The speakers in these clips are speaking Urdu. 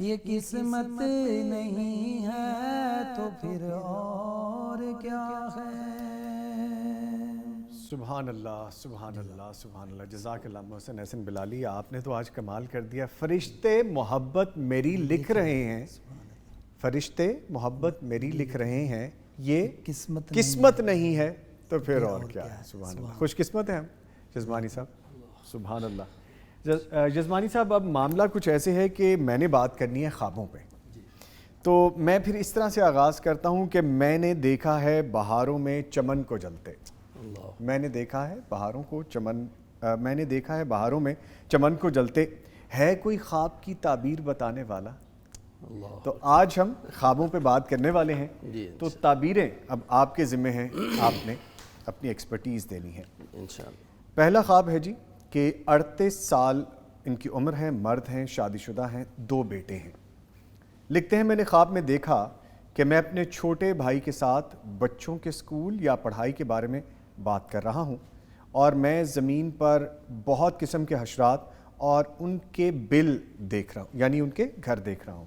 یہ قسمت نہیں ہے تو پھر اور کیا ہے؟ سبحان اللہ سبحان اللہ سبحان اللہ، جزاک اللہ محسن احسن بلالی، آپ نے تو آج کمال کر دیا۔ فرشتے محبت میری لکھ رہے ہیں، فرشتے محبت میری لکھ رہے ہیں، یہ قسمت نہیں ہے تو پھر اور کیا ہے؟ سبحان اللہ، خوش قسمت ہیں ہم جزمانی صاحب، سبحان اللہ۔ جزمانی صاحب، اب معاملہ کچھ ایسے ہے کہ میں نے بات کرنی ہے خوابوں پہ، تو میں پھر اس طرح سے آغاز کرتا ہوں کہ میں نے دیکھا ہے بہاروں میں چمن کو جلتے، میں نے دیکھا ہے بہاروں کو چمن، میں نے دیکھا ہے بہاروں میں چمن کو جلتے، ہے کوئی خواب کی تعبیر بتانے والا؟ تو آج ہم خوابوں پہ بات کرنے والے ہیں، تو تعبیریں اب آپ کے ذمہ ہیں، آپ نے اپنی ایکسپرٹیز دینی ہے انشاءاللہ۔ پہلا خواب ہے جی کہ 38 سال ان کی عمر ہے، مرد ہیں، شادی شدہ ہیں، 2 بیٹے ہیں۔ لکھتے ہیں میں نے خواب میں دیکھا کہ میں اپنے چھوٹے بھائی کے ساتھ بچوں کے اسکول یا پڑھائی کے بارے میں بات کر رہا ہوں، اور میں زمین پر بہت قسم کے حشرات اور ان کے بل دیکھ رہا ہوں، یعنی ان کے گھر دیکھ رہا ہوں،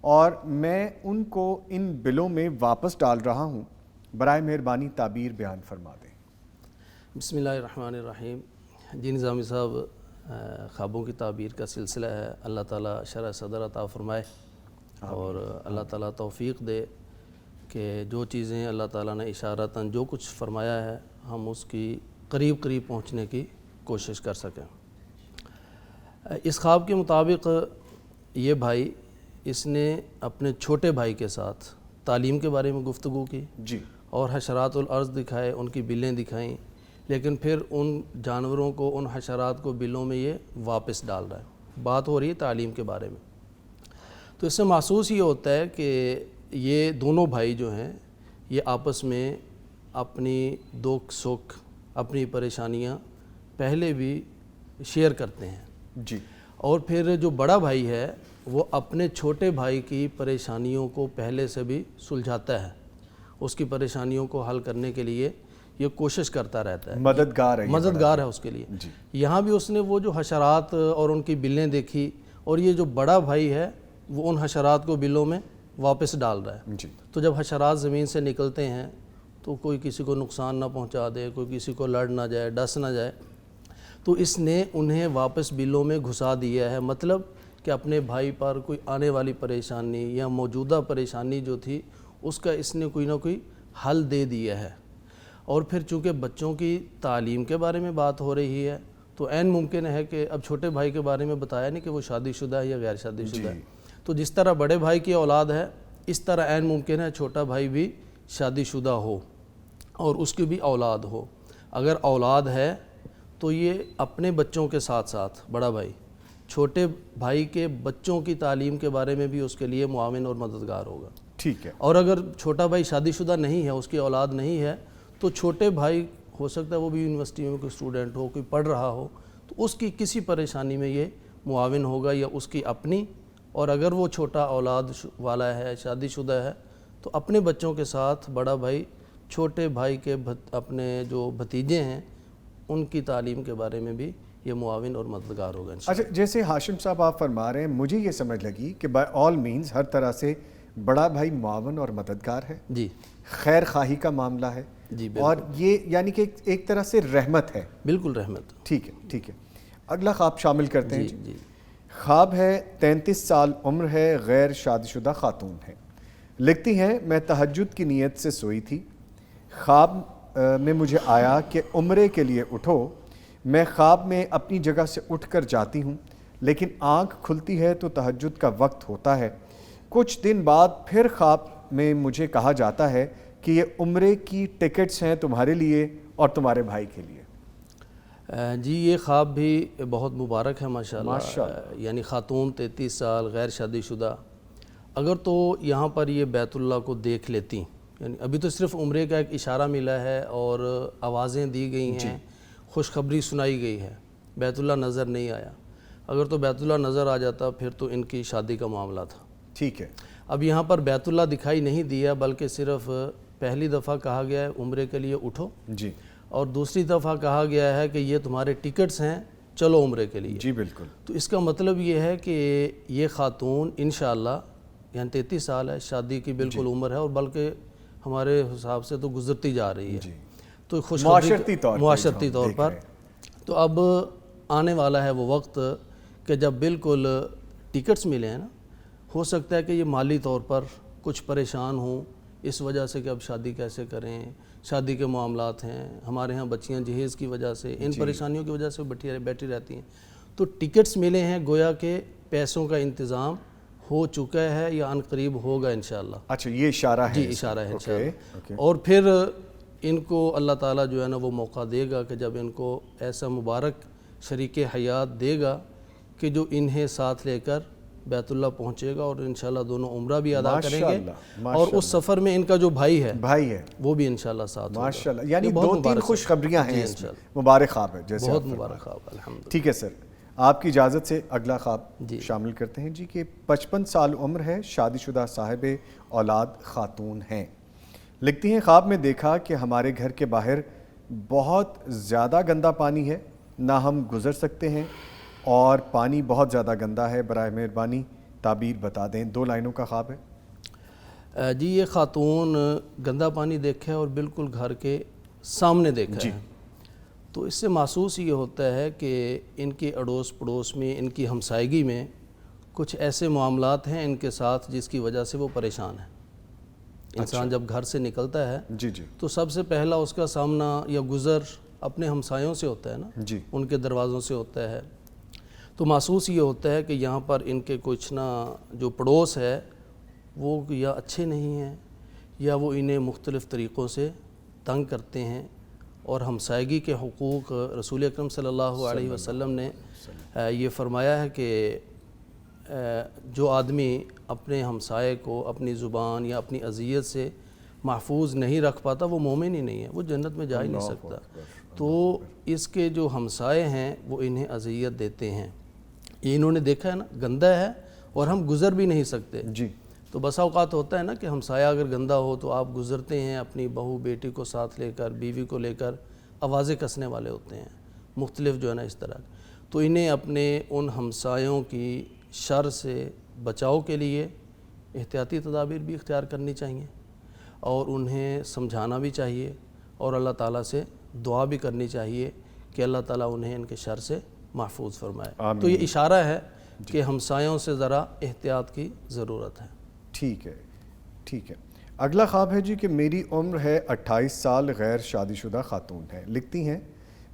اور میں ان کو ان بلوں میں واپس ڈال رہا ہوں۔ برائے مہربانی تعبیر بیان فرما دیں۔ بسم اللہ الرحمن الرحیم۔ جی نظامی صاحب، خوابوں کی تعبیر کا سلسلہ ہے، اللہ تعالیٰ شرح صدر عطا فرمائے اور اللہ تعالیٰ توفیق دے کہ جو چیزیں اللہ تعالیٰ نے اشارتاً جو کچھ فرمایا ہے ہم اس کی قریب پہنچنے کی کوشش کر سکیں۔ اس خواب کے مطابق یہ بھائی، اس نے اپنے چھوٹے بھائی کے ساتھ تعلیم کے بارے میں گفتگو کی جی، اور حشرات الارض دکھائے، ان کی بلیں دکھائیں، لیکن پھر ان جانوروں کو، ان حشرات کو بلوں میں یہ واپس ڈال رہا ہے۔ بات ہو رہی ہے تعلیم کے بارے میں، تو اس سے محسوس یہ ہوتا ہے کہ یہ دونوں بھائی جو ہیں یہ آپس میں اپنی دکھ سکھ، اپنی پریشانیاں پہلے بھی شیئر کرتے ہیں جی، اور پھر جو بڑا بھائی ہے وہ اپنے چھوٹے بھائی کی پریشانیوں کو پہلے سے بھی سلجھاتا ہے، اس کی پریشانیوں کو حل کرنے کے لیے یہ کوشش کرتا رہتا ہے، مددگار ہے اس کے لیے۔ یہاں بھی اس نے وہ جو حشرات اور ان کی بلیں دیکھی، اور یہ جو بڑا بھائی ہے وہ ان حشرات کو بلوں میں واپس ڈال رہا ہے۔ تو جب حشرات زمین سے نکلتے ہیں تو کوئی کسی کو نقصان نہ پہنچا دے، کوئی کسی کو لڑ نہ جائے، ڈس نہ جائے، تو اس نے انہیں واپس بلوں میں گھسا دیا ہے، مطلب کہ اپنے بھائی پر کوئی آنے والی پریشانی یا موجودہ پریشانی جو تھی اس کا اس نے کوئی نہ کوئی حل دے دیا ہے۔ اور پھر چونکہ بچوں کی تعلیم کے بارے میں بات ہو رہی ہے تو عین ممکن ہے کہ اب چھوٹے بھائی کے بارے میں بتایا نہیں کہ وہ شادی شدہ ہے یا غیر شادی شدہ ہے، تو جس طرح بڑے بھائی کی اولاد ہے اس طرح عین ممکن ہے چھوٹا بھائی بھی شادی شدہ ہو اور اس کی بھی اولاد ہو۔ اگر اولاد ہے تو یہ اپنے بچوں کے ساتھ ساتھ بڑا بھائی چھوٹے بھائی کے بچوں کی تعلیم کے بارے میں بھی اس کے لیے معاون اور مددگار ہوگا۔ ٹھیک ہے۔ اور اگر چھوٹا بھائی شادی شدہ نہیں ہے، اس کی اولاد نہیں ہے، تو چھوٹے بھائی ہو سکتا ہے وہ بھی یونیورسٹی میں کوئی اسٹوڈنٹ ہو، کوئی پڑھ رہا ہو، تو اس کی کسی پریشانی میں یہ معاون ہوگا یا اس کی اپنی، اور اگر وہ چھوٹا اولاد والا ہے، شادی شدہ ہے، تو اپنے بچوں کے ساتھ بڑا بھائی چھوٹے بھائی کے اپنے جو بھتیجے ہیں ان کی تعلیم کے بارے میں بھی یہ معاون اور مددگار ہوگا انشاءاللہ۔ اچھا، جیسے ہاشم صاحب آپ فرما رہے ہیں، مجھے یہ سمجھ لگی کہ بائی آل مینز ہر طرح سے بڑا بھائی معاون اور مددگار ہے، جی، خیر خواہی کا معاملہ ہے، جی، اور یہ یعنی کہ ایک طرح سے رحمت ہے۔ بالکل رحمت۔ ٹھیک ہے، ٹھیک ہے، اگلا خواب شامل کرتے ہیں۔ جی۔ خواب ہے 33 سال عمر ہے، غیر شادی شدہ خاتون ہے۔ لکھتی ہیں میں تہجد کی نیت سے سوئی تھی، خواب میں مجھے آیا کہ عمرے کے لیے اٹھو۔ میں خواب میں اپنی جگہ سے اٹھ کر جاتی ہوں، لیکن آنکھ کھلتی ہے تو تہجد کا وقت ہوتا ہے۔ کچھ دن بعد پھر خواب میں مجھے کہا جاتا ہے کہ یہ عمرے کی ٹکٹس ہیں تمہارے لیے اور تمہارے بھائی کے لیے۔ جی، یہ خواب بھی بہت مبارک ہے ماشاءاللہ۔ یعنی خاتون 33 سال غیر شادی شدہ، اگر تو یہاں پر یہ بیت اللہ کو دیکھ لیتی، یعنی ابھی تو صرف عمرے کا ایک اشارہ ملا ہے اور آوازیں دی گئی ہیں، خوشخبری سنائی گئی ہے، بیت اللہ نظر نہیں آیا۔ اگر تو بیت اللہ نظر آ جاتا پھر تو ان کی شادی کا معاملہ تھا۔ ٹھیک ہے۔ اب یہاں پر بیت اللہ دکھائی نہیں دیا، بلکہ صرف پہلی دفعہ کہا گیا ہے عمرے کے لیے اٹھو، جی، اور دوسری دفعہ کہا گیا ہے کہ یہ تمہارے ٹکٹس ہیں چلو عمرے کے لیے. جی بالکل. تو اس کا مطلب یہ ہے کہ یہ خاتون انشاءاللہ یعنی 33 سال ہے, شادی کی بالکل عمر ہے, اور بلکہ ہمارے حساب سے تو گزرتی جا رہی ہے. تو معاشرتی طور پر تو اب آنے والا ہے وہ وقت کہ جب بالکل ٹکٹس ملے ہیں نا, ہو سکتا ہے کہ یہ مالی طور پر کچھ پریشان ہوں اس وجہ سے کہ اب شادی کیسے کریں, شادی کے معاملات ہیں, ہمارے ہاں بچیاں جہیز کی وجہ سے, ان پریشانیوں کی وجہ سے بیٹھی رہتی ہیں. تو ٹکٹس ملے ہیں, گویا کہ پیسوں کا انتظام ہو چکا ہے یا عن قریب ہوگا انشاءاللہ. اچھا یہ اشارہ ہے. جی اشارہ ہے انشاءاللہ. اور پھر ان کو اللہ تعالیٰ جو ہے نا وہ موقع دے گا کہ جب ان کو ایسا مبارک شریک حیات دے گا کہ جو انہیں ساتھ لے کر بیت اللہ پہنچے گا, اور انشاءاللہ دونوں عمرہ بھی ادا کریں گے, اور اس سفر میں ان کا جو بھائی ہے وہ بھی انشاءاللہ ساتھ ہوگا. ماشاءاللہ. یعنی 2-3 خوشخبریاں ہیں, مبارک خواب ہے جیسے. بہت مبارک خواب الحمدللہ. ٹھیک ہے سر, آپ کی اجازت سے اگلا خواب شامل کرتے ہیں جی کہ 55 سال عمر ہے, شادی شدہ صاحب اولاد خاتون ہیں. لکھتی ہیں خواب میں دیکھا کہ ہمارے گھر کے باہر بہت زیادہ گندا پانی ہے, نہ ہم گزر سکتے ہیں, اور پانی بہت زیادہ گندا ہے, برائے مہربانی تعبیر بتا دیں. 2 لائنوں کا خواب ہے. جی یہ خاتون گندا پانی دیکھا ہے اور بالکل گھر کے سامنے دیکھا ہے, تو اس سے محسوس یہ ہوتا ہے کہ ان کے اڑوس پڑوس میں, ان کی ہمسائیگی میں کچھ ایسے معاملات ہیں ان کے ساتھ جس کی وجہ سے وہ پریشان ہے. انسان جب گھر سے نکلتا ہے تو سب سے پہلا اس کا سامنا یا گزر اپنے ہمسایوں سے ہوتا ہے نا, ان کے دروازوں سے ہوتا ہے. تو محسوس یہ ہوتا ہے کہ یہاں پر ان کے کچھ نہ جو پڑوس ہے وہ یا اچھے نہیں ہیں, یا وہ انہیں مختلف طریقوں سے تنگ کرتے ہیں. اور ہمسائیگی کے حقوق رسول اکرم صلی اللہ علیہ وسلم نے یہ فرمایا ہے کہ جو آدمی اپنے ہمسائے کو اپنی زبان یا اپنی اذیت سے محفوظ نہیں رکھ پاتا وہ مومن ہی نہیں ہے, وہ جنت میں جا ہی نہیں سکتا. تو اس کے جو ہمسائے ہیں وہ انہیں اذیت دیتے ہیں. یہ انہوں نے دیکھا ہے نا گندا ہے اور ہم گزر بھی نہیں سکتے. تو بسا اوقات ہوتا ہے نا کہ ہمسایہ اگر گندا ہو تو آپ گزرتے ہیں اپنی بہو بیٹی کو ساتھ لے کر, بیوی کو لے کر, آوازیں کسنے والے ہوتے ہیں مختلف جو ہے نا اس طرح. تو انہیں اپنے ان ہمسایوں کی شر سے بچاؤ کے لیے احتیاطی تدابیر بھی اختیار کرنی چاہیے, اور انہیں سمجھانا بھی چاہیے, اور اللہ تعالیٰ سے دعا بھی کرنی چاہیے کہ اللہ تعالیٰ انہیں ان کے شر سے محفوظ فرمائے. تو یہ اشارہ ہے کہ ہمسایوں سے ذرا احتیاط کی ضرورت ہے. ٹھیک ہے, ٹھیک ہے. اگلا خواب ہے جی کہ میری عمر ہے 28 سال, غیر شادی شدہ خاتون ہے. لکھتی ہیں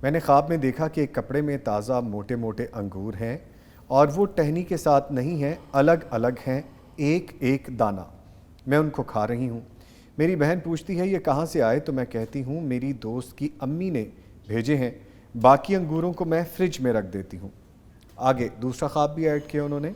میں نے خواب میں دیکھا کہ ایک کپڑے میں تازہ موٹے موٹے انگور ہیں, اور وہ ٹہنی کے ساتھ نہیں ہیں, الگ الگ ہیں, ایک ایک دانہ. میں ان کو کھا رہی ہوں. میری بہن پوچھتی ہے یہ کہاں سے آئے, تو میں کہتی ہوں میری دوست کی امی نے بھیجے ہیں, باقی انگوروں کو میں فریج میں رکھ دیتی ہوں. آگے دوسرا خواب بھی ایڈ کیا انہوں نے.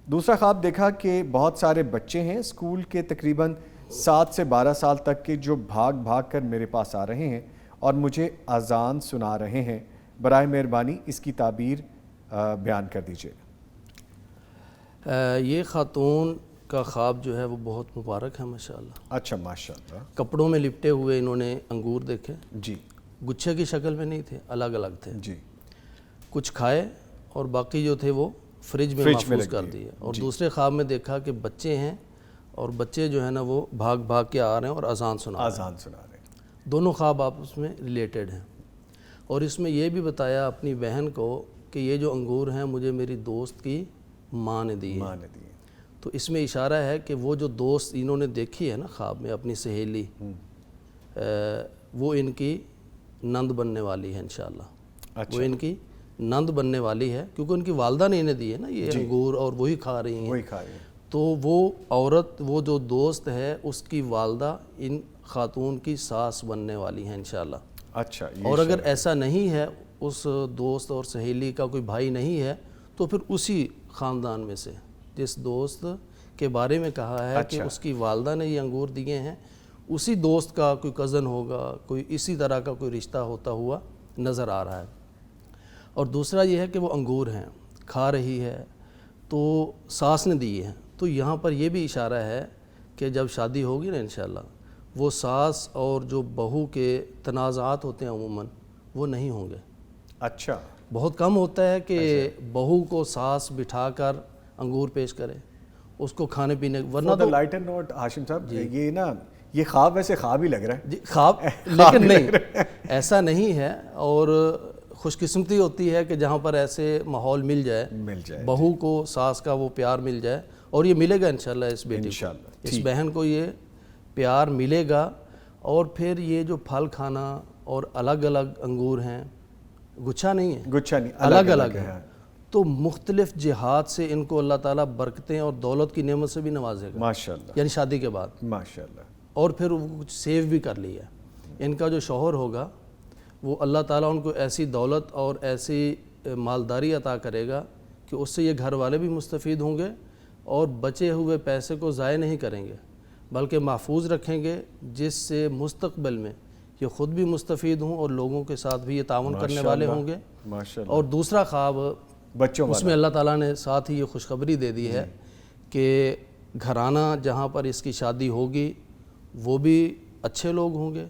دوسرا خواب دیکھا کہ بہت سارے بچے ہیں اسکول کے تقریباً 7 سے 12 سال تک کے, جو بھاگ بھاگ کر میرے پاس آ رہے ہیں اور مجھے اذان سنا رہے ہیں. برائے مہربانی اس کی تعبیر بیان کر دیجئے. یہ خاتون کا خواب جو ہے وہ بہت مبارک ہے ماشاءاللہ. اچھا ماشاءاللہ. کپڑوں میں لپٹے ہوئے انہوں نے انگور دیکھے. جی. گچھے کی شکل میں نہیں تھے, الگ الگ تھے. جی. کچھ کھائے اور باقی جو تھے وہ فریج میں محفوظ کر دیے. اور دوسرے خواب میں دیکھا کہ بچے ہیں, اور بچے جو ہے نا وہ بھاگ بھاگ کے آ رہے ہیں اور اذان سنا رہے ہیں. دونوں خواب آپس میں ریلیٹڈ ہیں. اور اس میں یہ بھی بتایا اپنی بہن کو کہ یہ جو انگور ہیں مجھے میری دوست کی ماں نے دیے. تو اس میں اشارہ ہے کہ وہ جو دوست انہوں نے دیکھی ہے نا خواب میں اپنی سہیلی, وہ ان کی نند بننے والی ہے انشاءاللہ. وہ ان کی نند بننے والی ہے کیونکہ ان کی والدہ نے انہیں دی ہے نا یہ انگور, اور وہی کھا رہی ہیں. تو وہ عورت, وہ جو دوست ہے اس کی والدہ ان خاتون کی ساس بننے والی ہیں انشاءاللہ. اچھا. اور اگر ایسا نہیں ہے, اس دوست اور سہیلی کا کوئی بھائی نہیں ہے, تو پھر اسی خاندان میں سے جس دوست کے بارے میں کہا ہے کہ اس کی والدہ نے یہ انگور دیے ہیں, اسی دوست کا کوئی کزن ہوگا, کوئی اسی طرح کا کوئی رشتہ ہوتا ہوا نظر آ رہا ہے. اور دوسرا یہ ہے کہ وہ انگور ہیں, کھا رہی ہے, تو ساس نے دیے ہیں. تو یہاں پر یہ بھی اشارہ ہے کہ جب شادی ہوگی نا انشاءاللہ, وہ ساس اور جو بہو کے تنازعات ہوتے ہیں عموماً وہ نہیں ہوں گے. اچھا. بہت کم ہوتا ہے کہ بہو کو ساس بٹھا کر انگور پیش کرے اس کو کھانے پینے، ورنہ تو لائٹر نوٹ ہاشم صاحب یہ نا یہ خواب ویسے خواب ہی لگ رہا ہے جی خواب، لیکن نہیں ایسا نہیں ہے، اور خوش قسمتی ہوتی ہے کہ جہاں پر ایسے ماحول مل جائے بہو کو ساس کا وہ پیار مل جائے، اور یہ ملے گا انشاءاللہ اس بیٹی کو، اس بہن کو یہ پیار ملے گا۔ اور پھر یہ جو پھل کھانا اور الگ الگ انگور ہیں، گچھا نہیں ہے، گچھا نہیں، الگ الگ ہیں، تو مختلف جہات سے ان کو اللہ تعالیٰ برکتیں اور دولت کی نعمت سے بھی نوازے گا ماشاءاللہ، یعنی شادی کے بعد ماشاءاللہ۔ اور پھر وہ کچھ سیو بھی کر لیا۔ ان کا جو شوہر ہوگا وہ اللہ تعالیٰ ان کو ایسی دولت اور ایسی مالداری عطا کرے گا کہ اس سے یہ گھر والے بھی مستفید ہوں گے، اور بچے ہوئے پیسے کو ضائع نہیں کریں گے بلکہ محفوظ رکھیں گے، جس سے مستقبل میں یہ خود بھی مستفید ہوں اور لوگوں کے ساتھ بھی یہ تعاون کرنے والے ہوں گے۔ اور دوسرا خواب بچوں اس میں اللہ تعالیٰ نے ساتھ ہی یہ خوشخبری دے دی ہے کہ گھرانہ جہاں پر اس کی شادی ہوگی وہ بھی اچھے لوگ ہوں گے،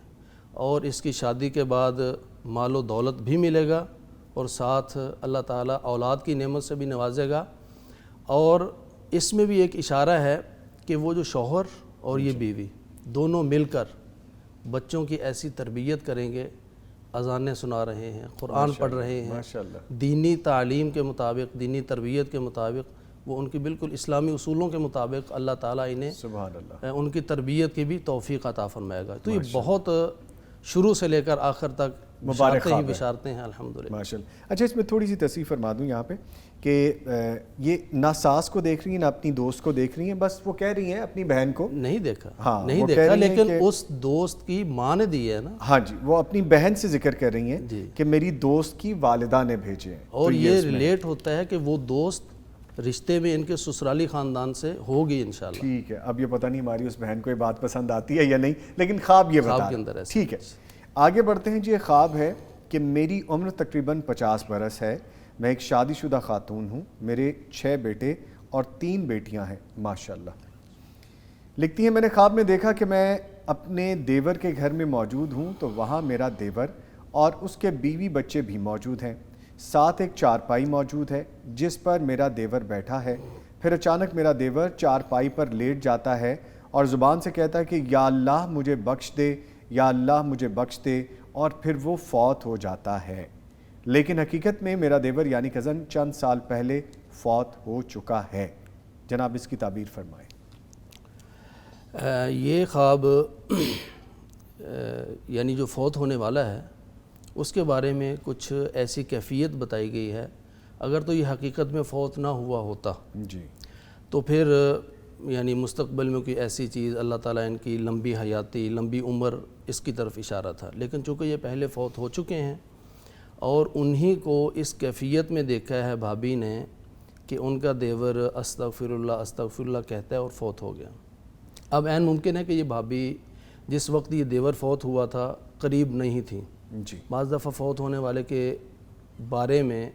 اور اس کی شادی کے بعد مال و دولت بھی ملے گا، اور ساتھ اللہ تعالیٰ اولاد کی نعمت سے بھی نوازے گا۔ اور اس میں بھی ایک اشارہ ہے کہ وہ جو شوہر اور یہ بیوی دونوں مل کر بچوں کی ایسی تربیت کریں گے، اذانیں سنا رہے ہیں، قرآن پڑھ رہے ہیں، دینی تعلیم کے مطابق، دینی تربیت کے مطابق، وہ ان کی بالکل اسلامی اصولوں کے مطابق اللہ تعالیٰ انہیں سبحان اللہ ان کی تربیت کی بھی توفیق عطا فرمائے گا۔ تو یہ بہت شروع سے لے کر آخر تک بشارتیں ہی بشارتیں ہیں الحمدللہ۔ ماشاءاللہ۔ اچھا اس میں تھوڑی سی تصحیح فرما دوں یہاں پہ کہ یہ نہ ساس کو دیکھ رہی ہیں نہ اپنی دوست کو دیکھ رہی ہیں، بس وہ کہہ رہی ہیں اپنی بہن کو نہیں دیکھا، ہاں نہیں دیکھا، لیکن اس دوست کی ماں نے دی ہے نا، ہاں جی، وہ اپنی بہن سے ذکر کر رہی ہیں کہ میری دوست کی والدہ نے بھیجے ہیں، اور یہ ریلیٹ ہوتا ہے کہ وہ دوست رشتے میں ان کے سسرالی خاندان سے ہوگی انشاءاللہ۔ ٹھیک ہے، اب یہ پتہ نہیں ہماری اس بہن کو یہ بات پسند آتی ہے یا نہیں، لیکن خواب یہ بتا رہا ہے۔ ٹھیک ہے، آگے بڑھتے ہیں جی۔ یہ خواب ہے کہ میری عمر تقریباً 50 برس ہے، میں ایک شادی شدہ خاتون ہوں، میرے 6 بیٹے اور 3 بیٹیاں ہیں ماشاءاللہ۔ لکھتی ہیں میں نے خواب میں دیکھا کہ میں اپنے دیور کے گھر میں موجود ہوں، تو وہاں میرا دیور اور اس کے بیوی بچے بھی موجود ہیں، ساتھ ایک چارپائی موجود ہے جس پر میرا دیور بیٹھا ہے۔ پھر اچانک میرا دیور چارپائی پر لیٹ جاتا ہے اور زبان سے کہتا ہے کہ یا اللہ مجھے بخش دے، یا اللہ مجھے بخش دے، اور پھر وہ فوت ہو جاتا ہے۔ لیکن حقیقت میں میرا دیور یعنی کزن چند سال پہلے فوت ہو چکا ہے۔ جناب اس کی تعبیر فرمائیں۔ یہ خواب یعنی جو فوت ہونے والا ہے اس کے بارے میں کچھ ایسی کیفیت بتائی گئی ہے، اگر تو یہ حقیقت میں فوت نہ ہوا ہوتا جی تو پھر یعنی مستقبل میں کوئی ایسی چیز اللہ تعالیٰ ان کی لمبی حیاتی، لمبی عمر اس کی طرف اشارہ تھا، لیکن چونکہ یہ پہلے فوت ہو چکے ہیں اور انہی کو اس کیفیت میں دیکھا ہے بھابی نے کہ ان کا دیور استغفر اللہ کہتا ہے اور فوت ہو گیا۔ اب عین ممکن ہے کہ یہ بھابی جس وقت یہ دیور فوت ہوا تھا قریب نہیں تھی، جی بعض دفعہ فوت ہونے والے کے بارے میں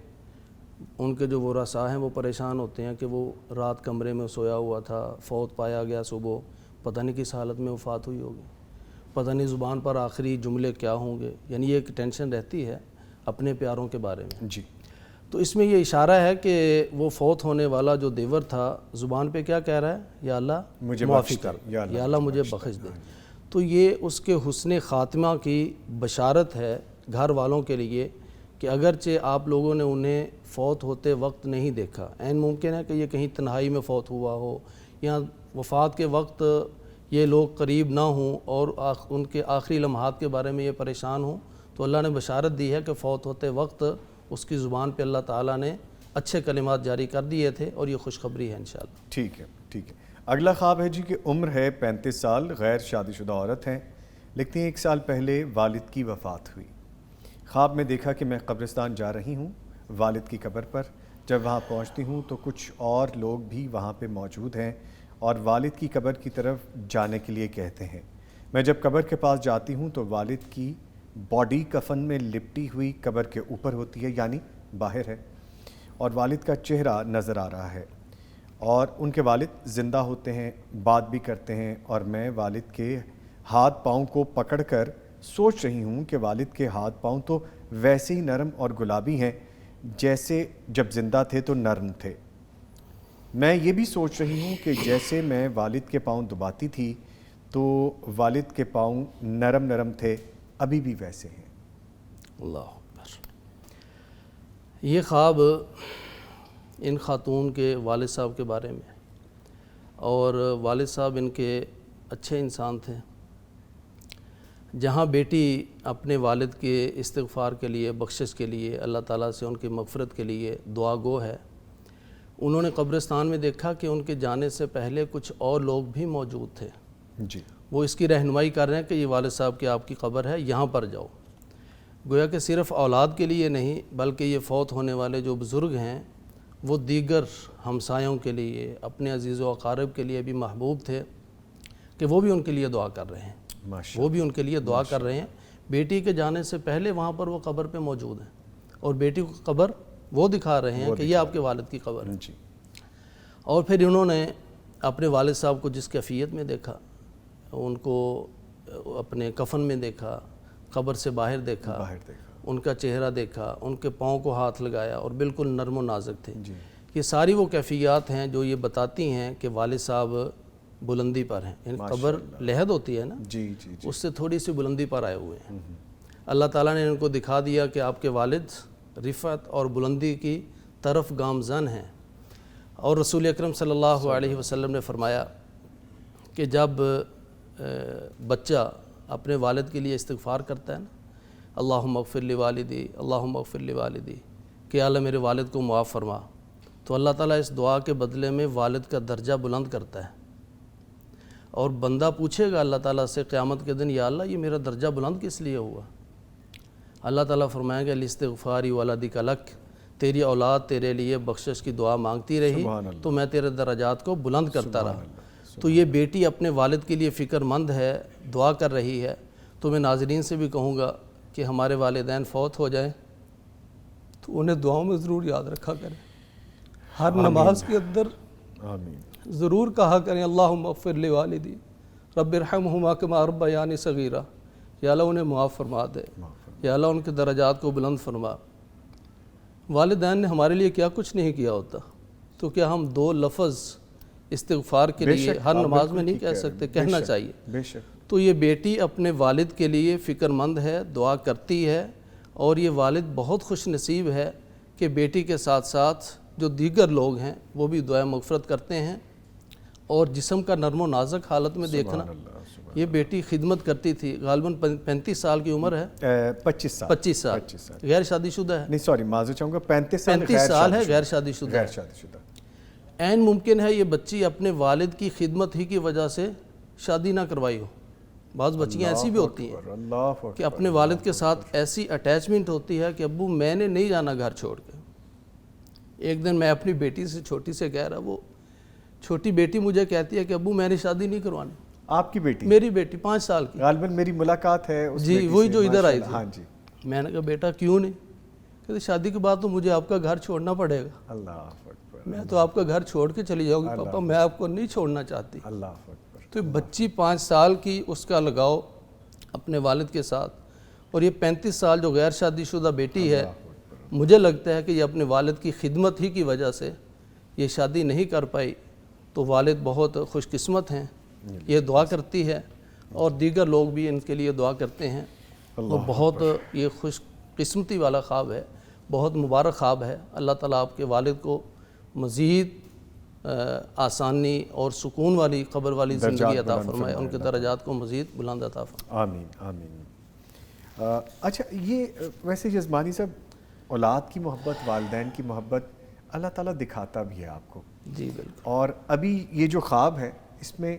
ان کے جو ورثاء ہیں وہ پریشان ہوتے ہیں کہ وہ رات کمرے میں سویا ہوا تھا، فوت پایا گیا صبح، پتہ نہیں کس حالت میں وفات ہوئی ہوگی، پتہ نہیں زبان پر آخری جملے کیا ہوں گے، یعنی یہ ایک ٹینشن رہتی ہے اپنے پیاروں کے بارے میں۔ جی تو اس میں یہ اشارہ ہے کہ وہ فوت ہونے والا جو دیور تھا زبان پہ کیا کہہ رہا ہے؟ یا اللہ مجھے معافی بخش کر، دے، یا اللہ مجھے بخش دے۔ تو یہ اس کے حسن خاتمہ کی بشارت ہے گھر والوں کے لیے کہ اگرچہ آپ لوگوں نے انہیں فوت ہوتے وقت نہیں دیکھا، عین ممکن ہے کہ یہ کہیں تنہائی میں فوت ہوا ہو یا وفات کے وقت یہ لوگ قریب نہ ہوں اور ان کے آخری لمحات کے بارے میں یہ پریشان ہوں، تو اللہ نے بشارت دی ہے کہ فوت ہوتے وقت اس کی زبان پہ اللہ تعالیٰ نے اچھے کلمات جاری کر دیے تھے، اور یہ خوشخبری ہے انشاءاللہ۔ ٹھیک ہے، ٹھیک ہے۔ اگلا خواب ہے جی کہ عمر ہے 35 سال، غیر شادی شدہ عورت ہیں، لکھتی ہیں 1 سال پہلے والد کی وفات ہوئی۔ خواب میں دیکھا کہ میں قبرستان جا رہی ہوں والد کی قبر پر، جب وہاں پہنچتی ہوں تو کچھ اور لوگ بھی وہاں پہ موجود ہیں اور والد کی قبر کی طرف جانے کے لیے کہتے ہیں۔ میں جب قبر کے پاس جاتی ہوں تو والد کی باڈی کفن میں لپٹی ہوئی قبر کے اوپر ہوتی ہے، یعنی باہر ہے، اور والد کا چہرہ نظر آ رہا ہے اور ان کے والد زندہ ہوتے ہیں، بات بھی کرتے ہیں، اور میں والد کے ہاتھ پاؤں کو پکڑ کر سوچ رہی ہوں کہ والد کے ہاتھ پاؤں تو ویسے ہی نرم اور گلابی ہیں، جیسے جب زندہ تھے تو نرم تھے. میں یہ بھی سوچ رہی ہوں کہ جیسے میں والد کے پاؤں دباتی تھی تو والد کے پاؤں نرم نرم تھے, ابھی بھی ویسے ہیں. اللہ اکبر. یہ خواب ان خاتون کے والد صاحب کے بارے میں, اور والد صاحب ان کے اچھے انسان تھے. جہاں بیٹی اپنے والد کے استغفار کے لیے, بخشش کے لیے, اللہ تعالیٰ سے ان کی مغفرت کے لیے دعا گو ہے, انہوں نے قبرستان میں دیکھا کہ ان کے جانے سے پہلے کچھ اور لوگ بھی موجود تھے. جی. وہ اس کی رہنمائی کر رہے ہیں کہ یہ والد صاحب کی آپ کی قبر ہے, یہاں پر جاؤ. گویا کہ صرف اولاد کے لیے نہیں بلکہ یہ فوت ہونے والے جو بزرگ ہیں وہ دیگر ہمسایوں کے لیے, اپنے عزیز و اقارب کے لیے بھی محبوب تھے کہ وہ بھی ان کے لیے دعا کر رہے ہیں. وہ بھی ان کے لیے دعا کر رہے ہیں. بیٹی کے جانے سے پہلے وہاں پر وہ قبر پہ موجود ہیں اور بیٹی کو قبر وہ دکھا رہے ہیں کہ یہ آپ کے والد کی قبر ہے. جی. اور پھر انہوں نے اپنے والد صاحب کو جس کیفیت میں دیکھا, ان کو اپنے کفن میں دیکھا, قبر سے باہر دیکھا, ان کا چہرہ دیکھا, ان کے پاؤں کو ہاتھ لگایا اور بالکل نرم و نازک تھے. یہ ساری وہ کیفیات ہیں جو یہ بتاتی ہیں کہ والد صاحب بلندی پر ہیں. یعنی قبر لحد ہوتی ہے نا, اس سے تھوڑی سی بلندی پر آئے ہوئے ہیں. اللہ تعالیٰ نے ان کو دکھا دیا کہ آپ کے والد رفعت اور بلندی کی طرف گامزن ہیں. اور رسول اکرم صلی اللہ علیہ وسلم نے فرمایا کہ جب بچہ اپنے والد کے لیے استغفار کرتا ہے نا, اللہم اغفر لوالدی, اللہم اغفر لوالدی, کہ اللہ میرے والد کو معاف فرما, تو اللہ تعالیٰ اس دعا کے بدلے میں والد کا درجہ بلند کرتا ہے. اور بندہ پوچھے گا اللہ تعالیٰ سے قیامت کے دن, یا اللہ یہ میرا درجہ بلند کس لیے ہوا؟ اللہ تعالیٰ فرمائیں گے لاستغفاری ولدک لک, تیری اولاد تیرے لیے بخشش کی دعا مانگتی رہی تو میں تیرے درجات کو بلند کرتا رہا. تو یہ بیٹی اپنے والد کے لیے فکر مند ہے, دعا کر رہی ہے. تو میں ناظرین سے بھی کہوں گا کہ ہمارے والدین فوت ہو جائیں تو انہیں دعاؤں میں ضرور یاد رکھا کریں. ہر نماز کے اندر ضرور کہا کریں اللہم اغفر لوالدی رب ارحمہما کما ربیانی صغیرہ, یا اللہ انہیں معاف فرما دے, یا اللہ ان کے درجات کو بلند فرما. والدین نے ہمارے لیے کیا کچھ نہیں کیا ہوتا, تو کیا ہم دو لفظ استغفار کے لیے ہر نماز میں نہیں کہہ سکتے؟ کہنا چاہیے. تو یہ بیٹی اپنے والد کے لیے فکر مند ہے, دعا کرتی ہے, اور یہ والد بہت خوش نصیب ہے کہ بیٹی کے ساتھ ساتھ جو دیگر لوگ ہیں وہ بھی دعائے مغفرت کرتے ہیں. اور جسم کا نرم و نازک حالت میں دیکھنا, یہ بیٹی خدمت کرتی تھی, غالباً 35 سال کی عمر ہے, 25 سال, غیر شادی شدہ ہے, نہیں سوری معذرت چاہوں گا, 35 سال ہے, غیر شادی شدہ ہے. عین ممکن ہے یہ بچی اپنے والد کی خدمت ہی کی وجہ سے شادی نہ کروائی ہو. بعض بچیاں ایسی بھی ہوتی ہیں کہ اپنے والد کے ساتھ ایسی اٹیچمنٹ ہوتی ہے کہ ابو میں نے نہیں جانا گھر چھوڑ کے. ایک دن میں اپنی بیٹی سے, چھوٹی سے کہہ رہا, وہ چھوٹی بیٹی مجھے کہتی ہے کہ ابو میں نے شادی نہیں کروانی. آپ کی بیٹی؟ میری بیٹی 5 سال کی. غالباً میری ملاقات ہے اس جی, وہی جو ادھر آئی تھی. ہاں جی. میں نے کہا بیٹا کیوں نہیں؟ کہتے شادی کے بعد تو مجھے آپ کا گھر چھوڑنا پڑے گا. اللہ اکبر. میں تو آپ کا گھر چھوڑ کے چلی جاؤں گی پاپا, میں آپ کو نہیں چھوڑنا چاہتی. اللہ اکبر. تو بچی 5 سال کی, اس کا لگاؤ اپنے والد کے ساتھ, اور یہ 35 سال جو غیر شادی شدہ بیٹی ہے, مجھے لگتا ہے کہ یہ اپنے والد کی خدمت ہی کی وجہ سے یہ شادی نہیں کر پائی. تو والد بہت خوش قسمت ہیں, یہ دعا کرتی ہے اور دیگر لوگ بھی ان کے لیے دعا کرتے ہیں. وہ بہت یہ خوش قسمتی والا خواب ہے, بہت مبارک خواب ہے. اللہ تعالیٰ آپ کے والد کو مزید آسانی اور سکون والی قبر والی زندگی عطا فرمائے, ان کے درجات کو مزید بلند عطا فرمائے. آمین آمین. اچھا, یہ ویسے یزمانی صاحب, اولاد کی محبت, والدین کی محبت اللہ تعالیٰ دکھاتا بھی ہے آپ کو. جی بالکل. اور ابھی یہ جو خواب ہے اس میں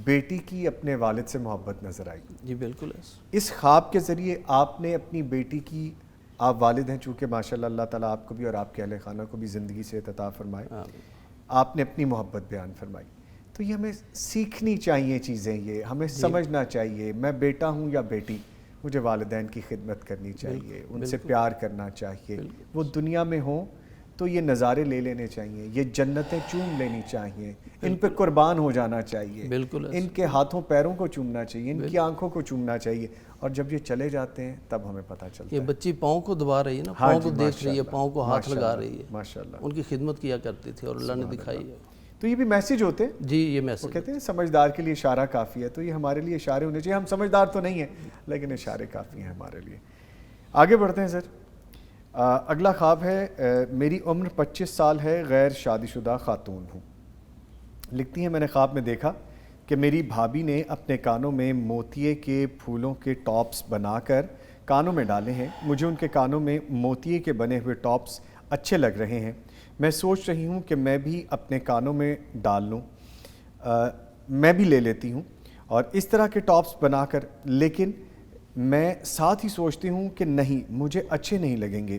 بیٹی کی اپنے والد سے محبت نظر آئی. جی بالکل. اس خواب کے ذریعے آپ نے اپنی بیٹی کی, آپ والد ہیں چونکہ ماشاءاللہ, اللہ تعالیٰ آپ کو بھی اور آپ کے اہل خانہ کو بھی زندگی سے عطا فرمائے, آپ نے اپنی محبت بیان فرمائی. تو یہ ہمیں سیکھنی چاہیے چیزیں, یہ ہمیں سمجھنا چاہیے. میں بیٹا ہوں یا بیٹی, مجھے والدین کی خدمت کرنی چاہیے, ان سے پیار کرنا چاہیے. وہ دنیا میں ہوں تو یہ نظارے لے لینے چاہیے, یہ جنتیں چوم لینی چاہیے, ان پہ قربان ہو جانا چاہیے, بالکل ان کے ہاتھوں پیروں کو چومنا چاہیے, ان کی آنکھوں کو چومنا چاہیے, اور جب یہ چلے جاتے ہیں تب ہمیں پتہ چلتا یہ ہے. بچی پاؤں کو دبا رہی ہے نا, پاؤں کو دیکھ رہی ہے, پاؤں کو ہاتھ لگا رہی ہے, ماشاءاللہ, ان کی خدمت کیا کرتی تھی اور اللہ نے دکھائی ہے. تو یہ بھی میسیج ہوتے ہیں. جی یہ وہ میسج کہتے ہیں سمجھدار کے لیے اشارہ کافی ہے, تو یہ ہمارے لیے اشارے ہونے چاہیے. ہم سمجھدار تو نہیں ہیں لیکن اشارے کافی ہیں ہمارے لیے. آگے بڑھتے ہیں سر. اگلا خواب ہے, میری عمر 25 سال ہے, غیر شادی شدہ خاتون ہوں. لکھتی ہیں, میں نے خواب میں دیکھا کہ میری بھابھی نے اپنے کانوں میں موتیے کے پھولوں کے ٹاپس بنا کر کانوں میں ڈالے ہیں. مجھے ان کے کانوں میں موتیے کے بنے ہوئے ٹاپس اچھے لگ رہے ہیں. میں سوچ رہی ہوں کہ میں بھی اپنے کانوں میں ڈال لوں, میں بھی لے لیتی ہوں اور اس طرح کے ٹاپس بنا کر, لیکن میں ساتھ ہی سوچتی ہوں کہ نہیں, مجھے اچھے نہیں لگیں گے.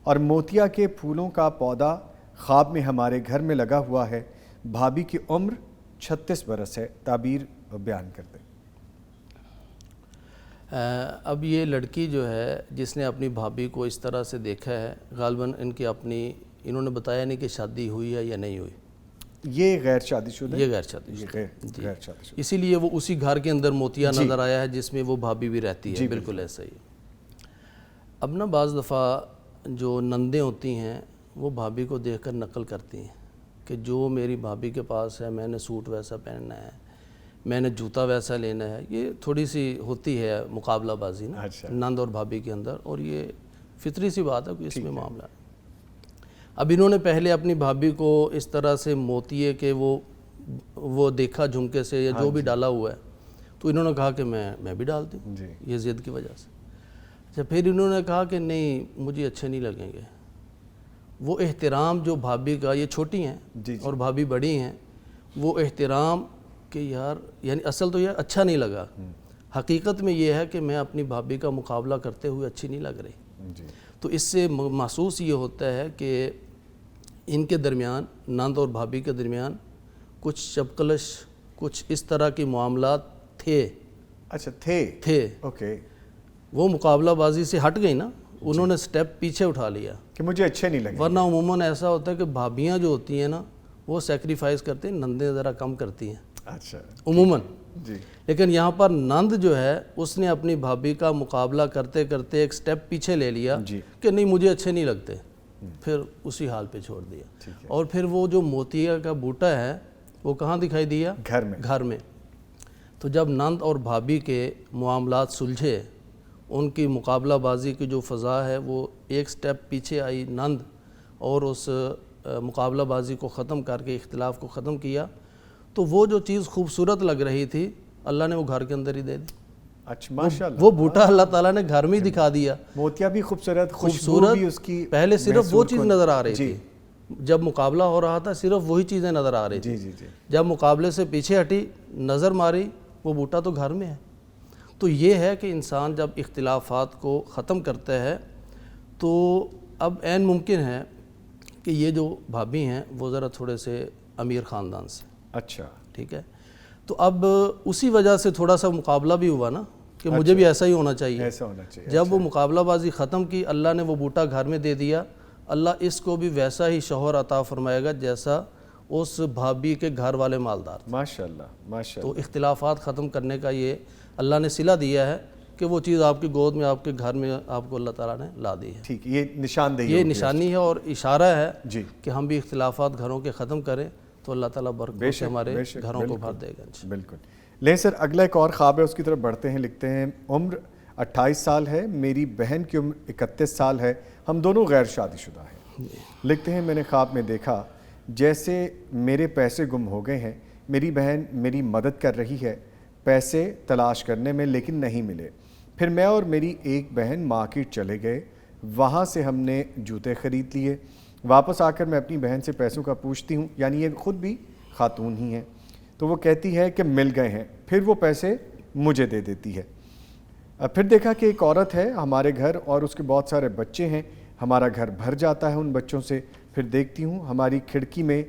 اور موتیا کے پھولوں کا پودا خواب میں ہمارے گھر میں لگا ہوا ہے. بھابھی کی عمر 36 برس ہے. تعبیر بیان کر دیں. اب یہ لڑکی جو ہے جس نے اپنی بھابھی کو اس طرح سے دیکھا ہے, غالباً ان کی اپنی, انہوں نے بتایا نہیں کہ شادی ہوئی ہے یا نہیں ہوئی. یہ غیر شادی شدہ, یہ غیر شادی شدہ, غیر شادی شدہ, اسی لیے وہ اسی گھر کے اندر موتیا نظر آیا ہے جس میں وہ بھابھی بھی رہتی ہے. بالکل ایسا ہی. اب نا بعض دفعہ جو نندیں ہوتی ہیں وہ بھابھی کو دیکھ کر نقل کرتی ہیں کہ جو میری بھابھی کے پاس ہے, میں نے سوٹ ویسا پہننا ہے, میں نے جوتا ویسا لینا ہے. یہ تھوڑی سی ہوتی ہے مقابلہ بازی نا نند اور بھابھی کے اندر, اور یہ فطری سی بات ہے, کوئی اس میں معاملہ ہے. اب انہوں نے پہلے اپنی بھابھی کو اس طرح سے موتیے کے وہ دیکھا جھمکے سے یا جو بھی ڈالا ہوا ہے, تو انہوں نے کہا کہ میں بھی ڈالتی ہوں, یہ ضد کی وجہ سے. اچھا, پھر انہوں نے کہا کہ نہیں مجھے اچھے نہیں لگیں گے. وہ احترام جو بھابھی کا, یہ چھوٹی ہیں اور بھابھی بڑی ہیں, وہ احترام کہ یار, یعنی اصل تو یہ اچھا نہیں لگا, حقیقت میں یہ ہے کہ میں اپنی بھابھی کا مقابلہ کرتے ہوئے اچھی نہیں لگ رہی. تو اس سے محسوس یہ ہوتا ہے کہ ان کے درمیان, نند اور بھابھی کے درمیان کچھ چپکلش, کچھ اس طرح کے معاملات تھے. اچھا, تھے. اوکے. وہ مقابلہ بازی سے ہٹ گئی نا, انہوں نے سٹیپ پیچھے اٹھا لیا کہ مجھے اچھے نہیں لگے. ورنہ عموماً ایسا ہوتا ہے کہ بھابیاں جو ہوتی ہیں نا وہ سیکریفائز کرتے ہیں, نندیں ذرا کم کرتی ہیں. اچھا, عموماً. جی. لیکن یہاں پر نند جو ہے اس نے اپنی بھابھی کا مقابلہ کرتے کرتے ایک سٹیپ پیچھے لے لیا کہ نہیں مجھے اچھے نہیں لگتے, پھر اسی حال پہ چھوڑ دیا. اور پھر وہ جو موتیا کا بوٹا ہے وہ کہاں دکھائی دیا؟ گھر میں. تو جب نند اور بھابھی کے معاملات سلجھے, ان کی مقابلہ بازی کی جو فضا ہے وہ ایک سٹیپ پیچھے آئی نند, اور اس مقابلہ بازی کو ختم کر کے اختلاف کو ختم کیا, تو وہ جو چیز خوبصورت لگ رہی تھی اللہ نے وہ گھر کے اندر ہی دے دی. اچھا, ماشاءاللہ. وہ بوٹا اللہ تعالیٰ نے گھر میں ہی دکھا دیا. موتیا بھی خوبصورت, خوشبو بھی اس کی, پہلے صرف وہ چیز نظر آ رہی تھی. جب مقابلہ ہو رہا تھا صرف وہی چیزیں نظر آ رہی تھی. جب مقابلے سے پیچھے ہٹی, نظر ماری, وہ بوٹا تو گھر میں ہے. تو یہ ہے کہ انسان جب اختلافات کو ختم کرتا ہے تو اب عین ممکن ہے کہ یہ جو بھابھی ہیں وہ ذرا تھوڑے سے امیر خاندان سے. اچھا, ٹھیک ہے. تو اب اسی وجہ سے تھوڑا سا مقابلہ بھی ہوا نا کہ مجھے بھی ایسا ہی ہونا چاہیے. ایسا ہونا چاہیے. جب وہ مقابلہ بازی ختم کی, اللہ نے وہ بوٹا گھر میں دے دیا, اللہ اس کو بھی ویسا ہی شوہر عطا فرمائے گا جیسا اس بھابھی کے گھر والے مالدار تھے. ماشاءاللہ, ماشاءاللہ. تو اختلافات ختم کرنے کا یہ اللہ نے صلہ دیا ہے کہ وہ چیز آپ کی گود میں, آپ کے گھر میں آپ کو اللہ تعالیٰ نے لا دی ہے. ٹھیک, یہ نشاندہی, یہ نشانی ہے اور اشارہ ہے جی کہ ہم بھی اختلافات گھروں کے ختم کریں تو اللہ تعالیٰ برکت سے ہمارے گھروں کو بھر دے گا. بالکل. لیں سر, اگلا ایک اور خواب ہے, اس کی طرف بڑھتے ہیں. لکھتے ہیں, عمر 28 سال ہے, میری بہن کی عمر 31 سال ہے, ہم دونوں غیر شادی شدہ ہیں. لکھتے ہیں, میں نے خواب میں دیکھا جیسے میرے پیسے گم ہو گئے ہیں. میری بہن میری مدد کر رہی ہے پیسے تلاش کرنے میں, لیکن نہیں ملے. پھر میں اور میری ایک بہن مارکیٹ چلے گئے, وہاں سے ہم نے جوتے خرید لیے. واپس آ کر میں اپنی بہن سے پیسوں کا پوچھتی ہوں, یعنی یہ خود بھی خاتون ہی ہیں, تو وہ کہتی ہے کہ مل گئے ہیں. پھر وہ پیسے مجھے دے دیتی ہے. پھر دیکھا کہ ایک عورت ہے ہمارے گھر اور اس کے بہت سارے بچے ہیں, ہمارا گھر بھر جاتا ہے ان بچوں سے. پھر دیکھتی ہوں ہماری کھڑکی میں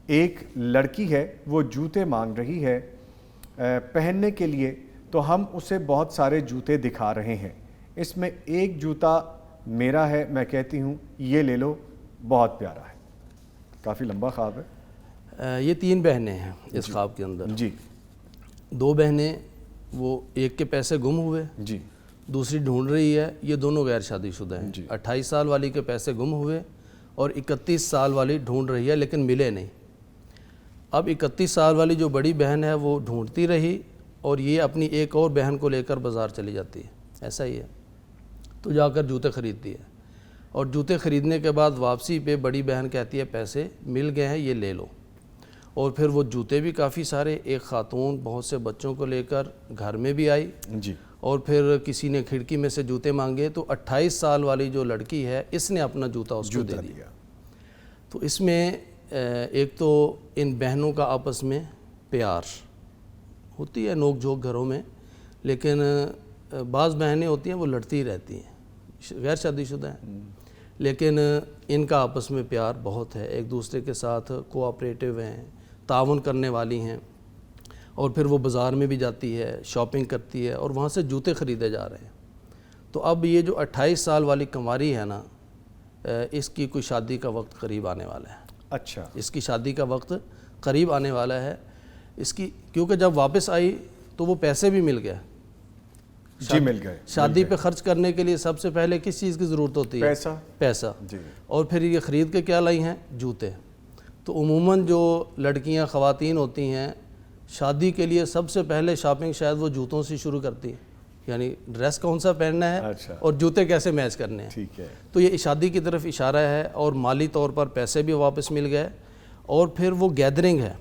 ایک لڑکی ہے, وہ جوتے مانگ رہی ہے پہننے کے لیے, تو ہم اسے بہت سارے جوتے دکھا رہے ہیں. اس میں ایک جوتا میرا ہے, میں کہتی ہوں یہ لے لو, بہت پیارا ہے, کافی لمبا خواب ہے. یہ 3 بہنیں ہیں اس خواب کے اندر. جی. 2 بہنیں, وہ ایک کے پیسے گم ہوئے, جی. دوسری ڈھونڈ رہی ہے. یہ دونوں غیر شادی شدہ ہیں. جی. 28 سال والی کے پیسے گم ہوئے اور 31 سال والی ڈھونڈ رہی ہے لیکن ملے نہیں. اب 31 سال والی جو بڑی بہن ہے وہ ڈھونڈتی رہی اور یہ اپنی ایک اور بہن کو لے کر بازار چلی جاتی ہے. ایسا ہی ہے. تو جا کر جوتے خریدتی ہے اور جوتے خریدنے کے بعد واپسی پہ بڑی بہن کہتی ہے پیسے مل گئے ہیں, یہ لے لو. اور پھر وہ جوتے بھی کافی سارے, ایک خاتون بہت سے بچوں کو لے کر گھر میں بھی آئی. جی. اور پھر کسی نے کھڑکی میں سے جوتے مانگے تو 28 سال والی جو لڑکی ہے اس نے اپنا جوتا اس کو دے دیا. تو اس میں ایک تو ان بہنوں کا آپس میں پیار ہوتی ہے, نوک جھوک گھروں میں, لیکن بعض بہنیں ہوتی ہیں وہ لڑتی رہتی ہیں, غیر شادی شدہ ہیں, لیکن ان کا آپس میں پیار بہت ہے, ایک دوسرے کے ساتھ کوآپریٹو ہیں, تعاون کرنے والی ہیں. اور پھر وہ بازار میں بھی جاتی ہے, شاپنگ کرتی ہے اور وہاں سے جوتے خریدے جا رہے ہیں. تو اب یہ جو 28 سال والی کنواری ہے نا, اس کی کوئی شادی کا وقت قریب آنے والا ہے. اچھا. اس کی شادی کا وقت قریب آنے والا ہے اس کی, کیونکہ جب واپس آئی تو وہ پیسے بھی مل گئے. جی مل گئے. شادی پہ خرچ کرنے کے لیے سب سے پہلے کس چیز کی ضرورت ہوتی ہے؟ پیسہ. جی. اور پھر یہ خرید کے کیا لائی ہیں؟ جوتے. تو عموماً جو لڑکیاں خواتین ہوتی ہیں شادی کے لیے سب سے پہلے شاپنگ شاید وہ جوتوں سے شروع کرتی ہیں, یعنی ڈریس کون سا پہننا ہے اور جوتے کیسے میچ کرنے ہیں. ٹھیک ہے. تو یہ شادی کی طرف اشارہ ہے اور مالی طور پر پیسے بھی واپس مل گئے. اور پھر وہ گیدرنگ ہے,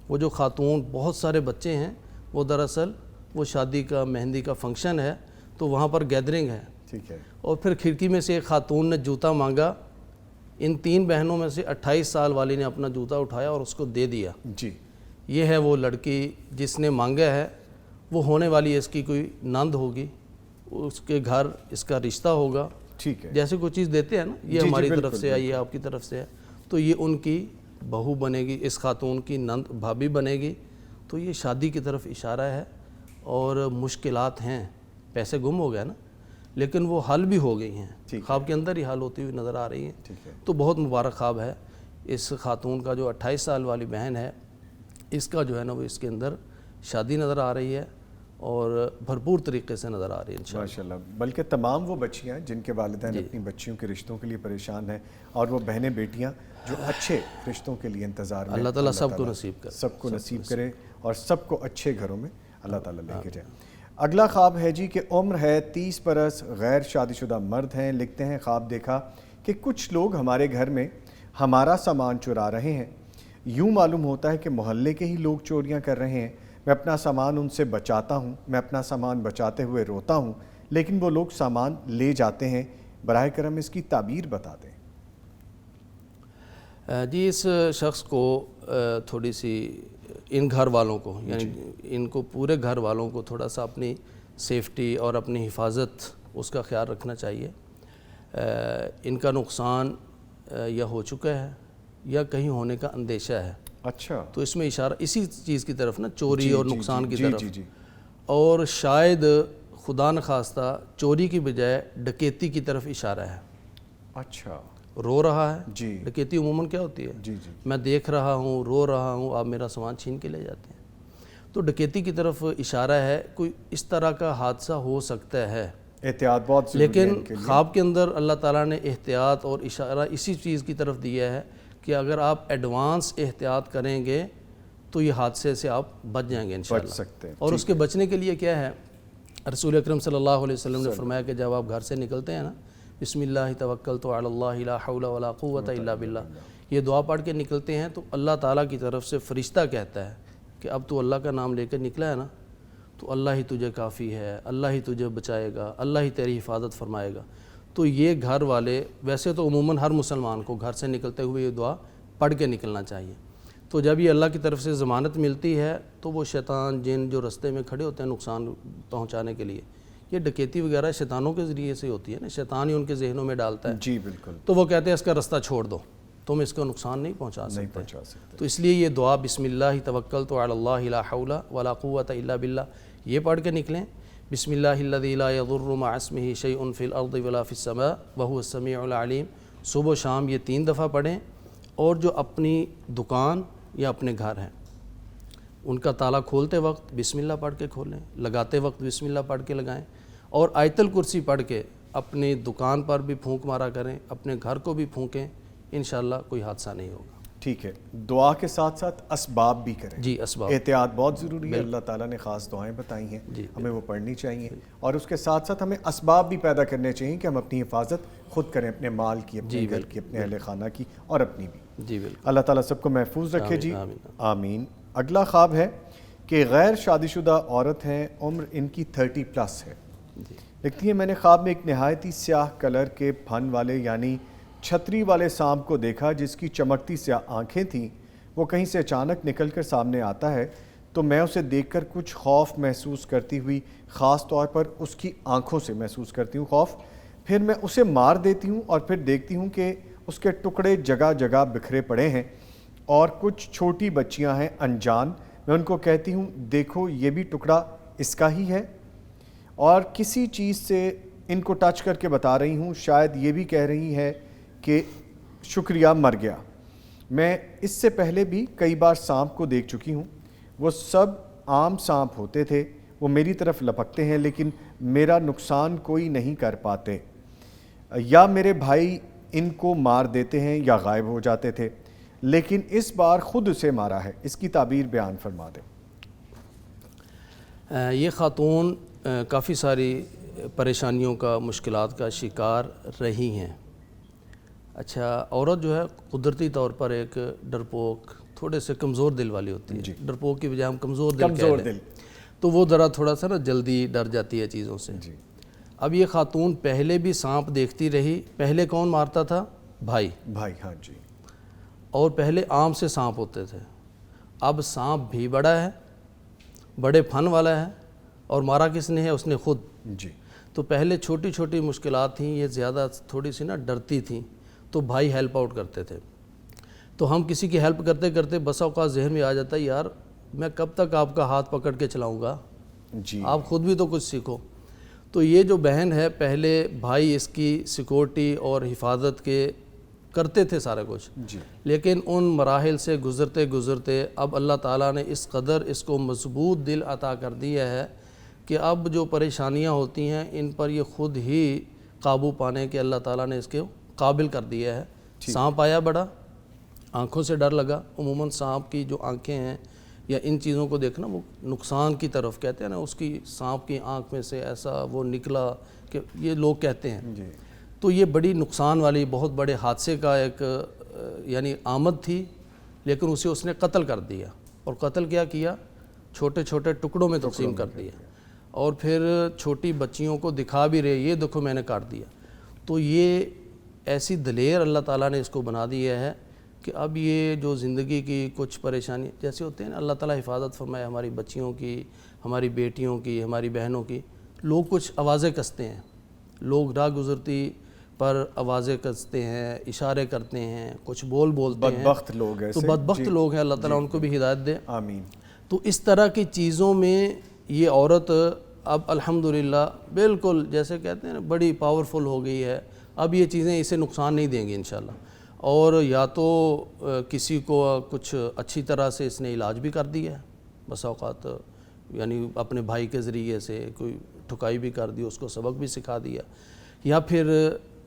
وہ جو خاتون بہت سارے بچے ہیں وہ دراصل وہ شادی کا مہندی کا فنکشن ہے تو وہاں پر گیدرنگ ہے. ٹھیک ہے. اور پھر کھڑکی میں سے ایک خاتون نے جوتا مانگا, ان 3 بہنوں میں سے 28 سال والی نے اپنا جوتا اٹھایا اور اس کو دے دیا. جی. یہ ہے وہ لڑکی جس نے مانگا ہے, وہ ہونے والی اس کی کوئی نند ہوگی, اس کے گھر اس کا رشتہ ہوگا. ٹھیک ہے. جیسے کوئی چیز دیتے ہیں نا, یہ ہماری طرف سے ہے, یہ آپ کی طرف سے ہے, تو یہ ان کی بہو بنے گی, اس خاتون کی نند بھابھی بنے گی. تو یہ شادی کی طرف اشارہ ہے. اور مشکلات ہیں, پیسے گم ہو گئے نا, لیکن وہ حل بھی ہو گئی ہیں, خواب کے اندر ہی حل ہوتی ہوئی نظر آ رہی ہیں. تو بہت مبارک خواب ہے اس خاتون کا جو 28 سال والی بہن ہے, اس کا جو ہے نا وہ اس کے اندر شادی نظر آ رہی ہے اور بھرپور طریقے سے نظر آ رہی ہے انشاءاللہ. ماشاءاللہ. بلکہ تمام وہ بچیاں جن کے والدین اپنی بچیوں کے رشتوں کے لیے پریشان ہیں, اور وہ بہنیں بیٹیاں جو اچھے رشتوں کے لیے انتظار میں, اللہ تعالیٰ سب کو نصیب کرے, سب کو نصیب کرے اور سب کو اچھے گھروں میں اللہ تعالیٰ لے کے جائے. اگلا خواب ہے جی کہ عمر ہے 30 برس, غیر شادی شدہ مرد ہیں. لکھتے ہیں خواب دیکھا کہ کچھ لوگ ہمارے گھر میں ہمارا سامان چرا رہے ہیں. یوں معلوم ہوتا ہے کہ محلے کے ہی لوگ چوریاں کر رہے ہیں. میں اپنا سامان ان سے بچاتا ہوں, میں اپنا سامان بچاتے ہوئے روتا ہوں, لیکن وہ لوگ سامان لے جاتے ہیں. براہ کرم اس کی تعبیر بتا دیں. جی اس شخص کو تھوڑی سی ان گھر والوں کو, یعنی ان کو پورے گھر والوں کو تھوڑا سا اپنی سیفٹی اور اپنی حفاظت اس کا خیال رکھنا چاہیے. ان کا نقصان یا ہو چکا ہے یا کہیں ہونے کا اندیشہ ہے. اچھا. تو اس میں اشارہ اسی چیز کی طرف نا, چوری اور نقصان کی طرف. جی. اور شاید خدا نخواستہ چوری کی بجائے ڈکیتی کی طرف اشارہ ہے. اچھا. رو رہا ہے. جی. ڈکیتی عموماً کیا ہوتی ہے؟ جی. میں دیکھ رہا ہوں, رو رہا ہوں, آپ میرا سامان چھین کے لے جاتے ہیں. تو ڈکیتی کی طرف اشارہ ہے. کوئی اس طرح کا حادثہ ہو سکتا ہے. احتیاط بہت ضروری ہے. لیکن خواب کے اندر اللہ تعالیٰ نے احتیاط اور اشارہ اسی چیز کی طرف دیا ہے کہ اگر آپ ایڈوانس احتیاط کریں گے تو یہ حادثے سے آپ بچ جائیں گے انشاءاللہ. بچ سکتے ہیں. اور اس کے بچنے کے لیے کیا ہے, رسول اکرم صلی اللہ علیہ وسلم نے فرمایا کہ جب آپ گھر سے نکلتے ہیں نا, بسم اللہ توکلت علی اللہ لا حول ولا قوت الا باللہ, یہ دعا پڑھ کے نکلتے ہیں تو اللہ تعالیٰ کی طرف سے فرشتہ کہتا ہے کہ اب تو اللہ کا نام لے کر نکلا ہے نا, تو اللہ ہی تجھے کافی ہے, اللہ ہی تجھے بچائے گا, اللہ ہی تیری حفاظت فرمائے گا. تو یہ گھر والے, ویسے تو عموماً ہر مسلمان کو گھر سے نکلتے ہوئے یہ دعا پڑھ کے نکلنا چاہیے. تو جب یہ اللہ کی طرف سے ضمانت ملتی ہے تو وہ شیطان جن جو رستے میں کھڑے ہوتے ہیں نقصان پہنچانے کے لیے, یہ ڈکیتی وغیرہ شیطانوں کے ذریعے سے ہوتی ہے نا, شیطان ہی ان کے ذہنوں میں ڈالتا ہے. جی بالکل. تو وہ کہتے ہیں اس کا رستہ چھوڑ دو, تم اس کو نقصان نہیں پہنچا سکتے. تو اس لیے یہ دعا بسم اللہ توکلت علی اللہ لا حول ولا قوت الا باللہ یہ پڑھ کے نکلیں. بسم اللہ الذی لا یضر مع اسمہ شیء فی الارض ولا فی السماء وهو السمیع العلیم صبح و شام یہ 3 دفعہ پڑھیں، اور جو اپنی دکان یا اپنے گھر ہیں ان کا تالا کھولتے وقت بسم اللہ پڑھ کے کھولیں، لگاتے وقت بسم اللہ پڑھ کے لگائیں، اور آیت الکرسی پڑھ کے اپنی دکان پر بھی پھونک مارا کریں، اپنے گھر کو بھی پھونکیں، انشاءاللہ کوئی حادثہ نہیں ہوگا۔ ٹھیک ہے، دعا کے ساتھ ساتھ اسباب بھی کریں۔ جی، اسباب، احتیاط بہت ضروری ہے، اللہ تعالیٰ نے خاص دعائیں بتائی ہیں، ہمیں وہ پڑھنی چاہیے، اور اس کے ساتھ ساتھ ہمیں اسباب بھی پیدا کرنے چاہیے کہ ہم اپنی حفاظت خود کریں، اپنے مال کی، اپنے گھر کی، اپنے اہل خانہ کی، اور اپنی بھی۔ جی بالکل، اللہ تعالیٰ سب کو محفوظ رکھے جی، آمین۔ آمین۔ اگلا خواب ہے کہ غیر شادی شدہ عورت ہیں، عمر ان کی 30+ ہے، لکھتی ہے میں نے خواب میں ایک نہایتی سیاہ کلر کے پھن والے یعنی چھتری والے سانپ کو دیکھا جس کی چمکتی سیاہ آنکھیں تھیں، وہ کہیں سے اچانک نکل کر سامنے آتا ہے تو میں اسے دیکھ کر کچھ خوف محسوس کرتی ہوئی، خاص طور پر اس کی آنکھوں سے محسوس کرتی ہوں خوف، پھر میں اسے مار دیتی ہوں اور پھر دیکھتی ہوں کہ اس کے ٹکڑے جگہ جگہ بکھرے پڑے ہیں اور کچھ چھوٹی بچیاں ہیں انجان، میں ان کو کہتی ہوں دیکھو یہ بھی ٹکڑا اس کا ہی ہے، اور کسی چیز سے ان کو ٹچ کر کے بتا رہی ہوں، شاید یہ بھی کہہ رہی ہے کہ شکریہ مر گیا۔ میں اس سے پہلے بھی کئی بار سانپ کو دیکھ چکی ہوں، وہ سب عام سانپ ہوتے تھے، وہ میری طرف لپکتے ہیں لیکن میرا نقصان کوئی نہیں کر پاتے، یا میرے بھائی ان کو مار دیتے ہیں یا غائب ہو جاتے تھے، لیکن اس بار خود اسے مارا ہے، اس کی تعبیر بیان فرما دیں۔ یہ خاتون کافی ساری پریشانیوں کا، مشکلات کا شکار رہی ہیں۔ اچھا، عورت جو ہے قدرتی طور پر ایک ڈرپوک، تھوڑے سے کمزور دل والی ہوتی ہے، ڈرپوک کی بجائے ہم کمزور دل کہہ لیں، تو وہ ذرا تھوڑا سا نا جلدی ڈر جاتی ہے چیزوں سے۔ اب یہ خاتون پہلے بھی سانپ دیکھتی رہی، پہلے کون مارتا تھا؟ بھائی، ہاں جی، اور پہلے عام سے سانپ ہوتے تھے، اب سانپ بھی بڑا ہے، بڑے پھن والا ہے، اور مارا کس نے ہے؟ اس نے خود۔ جی، تو پہلے چھوٹی چھوٹی مشکلات تھیں، یہ زیادہ تھوڑی سی نا ڈرتی تھیں، تو بھائی ہیلپ آؤٹ کرتے تھے۔ تو ہم کسی کی ہیلپ کرتے کرتے بس اوقات ذہن میں آ جاتا ہے یار میں کب تک آپ کا ہاتھ پکڑ کے چلاؤں گا، جی، آپ خود بھی تو کچھ سیکھو۔ تو یہ جو بہن ہے، پہلے بھائی اس کی سیکورٹی اور حفاظت کے کرتے تھے سارا کچھ، جی، لیکن ان مراحل سے گزرتے گزرتے اب اللہ تعالیٰ نے اس قدر اس کو مضبوط دل عطا کر دیا ہے کہ اب جو پریشانیاں ہوتی ہیں ان پر یہ خود ہی قابو پانے کے اللہ تعالیٰ نے اس کے قابل کر دیا ہے۔ سانپ آیا بڑا، آنکھوں سے ڈر لگا، عموماً سانپ کی جو آنکھیں ہیں یا ان چیزوں کو دیکھنا وہ نقصان کی طرف کہتے ہیں نا، اس کی سانپ کی آنکھ میں سے ایسا وہ نکلا کہ یہ لوگ کہتے ہیں، جی، تو یہ بڑی نقصان والی بہت بڑے حادثے کا ایک یعنی آمد تھی، لیکن اسے اس نے قتل کر دیا، اور قتل کیا کیا؟ چھوٹے چھوٹے ٹکڑوں میں تقسیم کر دیا، اور پھر چھوٹی بچیوں کو دکھا بھی رہے یہ دیکھو میں نے کاٹ دیا۔ تو یہ ایسی دلیر اللہ تعالیٰ نے اس کو بنا دیا ہے کہ اب یہ جو زندگی کی کچھ پریشانی جیسے ہوتے ہیں نا، اللہ تعالیٰ حفاظت فرمائے ہماری بچیوں کی، ہماری بیٹیوں کی، ہماری بہنوں کی، لوگ کچھ آوازیں کستے ہیں، لوگ راہ گزرتی پر آوازیں کستے ہیں، اشارے کرتے ہیں، کچھ بولتے ہیں، بدبخت لوگ ایسے، تو بدبخت لوگ ہیں، اللہ تعالیٰ ان کو بھی ہدایت دے، آمین۔ تو اس طرح کی چیزوں میں یہ عورت اب الحمدللہ بالکل جیسے کہتے ہیں نا بڑی پاورفل ہو گئی ہے، اب یہ چیزیں اسے نقصان نہیں دیں گی انشاءاللہ، اور یا تو کسی کو کچھ اچھی طرح سے اس نے علاج بھی کر دیا ہے، بس اوقات یعنی اپنے بھائی کے ذریعے سے کوئی ٹھکائی بھی کر دی، اس کو سبق بھی سکھا دیا، یا پھر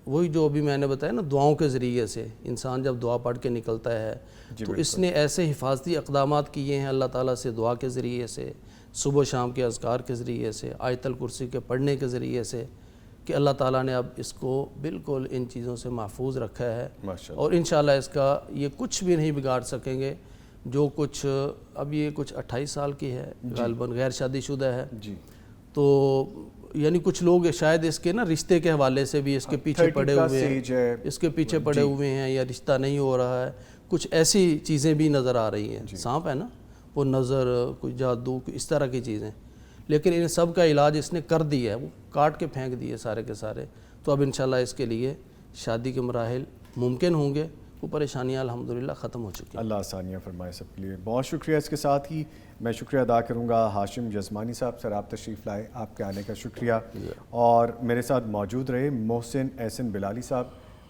وہی جو ابھی میں نے بتایا نا دعاؤں کے ذریعے سے انسان جب دعا پڑھ کے نکلتا ہے تو اس نے ایسے حفاظتی اقدامات کیے ہیں اللہ تعالیٰ سے دعا کے ذریعے سے، صبح و شام کے اذکار کے ذریعے سے، آیت الکرسی کے پڑھنے کے ذریعے سے، کہ اللہ تعالیٰ نے اب اس کو بالکل ان چیزوں سے محفوظ رکھا ہے، اور انشاءاللہ اس کا یہ کچھ بھی نہیں بگاڑ سکیں گے۔ جو کچھ اب یہ کچھ 28 سال کی ہے، غالباً غیر شادی شدہ ہے، تو یعنی کچھ لوگ شاید اس کے نا رشتے کے حوالے سے بھی اس کے پیچھے پڑے ہوئے ہیں، اس کے پیچھے پڑے ہوئے ہیں، یا رشتہ نہیں ہو رہا ہے، کچھ ایسی چیزیں بھی نظر آ رہی ہیں، سانپ ہے نا وہ نظر، کوئی جادو، اس طرح کی چیزیں، لیکن ان سب کا علاج اس نے کر دیا ہے، وہ کاٹ کے پھینک دیے سارے کے سارے، تو اب انشاءاللہ اس کے لیے شادی کے مراحل ممکن ہوں گے، وہ پریشانیاں الحمدللہ ختم ہو چکی ہیں۔ اللہ آسانیاں فرمائے سب کے لیے، بہت شکریہ۔ اس کے ساتھ ہی میں شکریہ ادا کروں گا ہاشم یزمانی صاحب، سر آپ تشریف لائے، آپ کے آنے کا شکریہ، اور میرے ساتھ موجود رہے محسن احسن بلالی صاحب،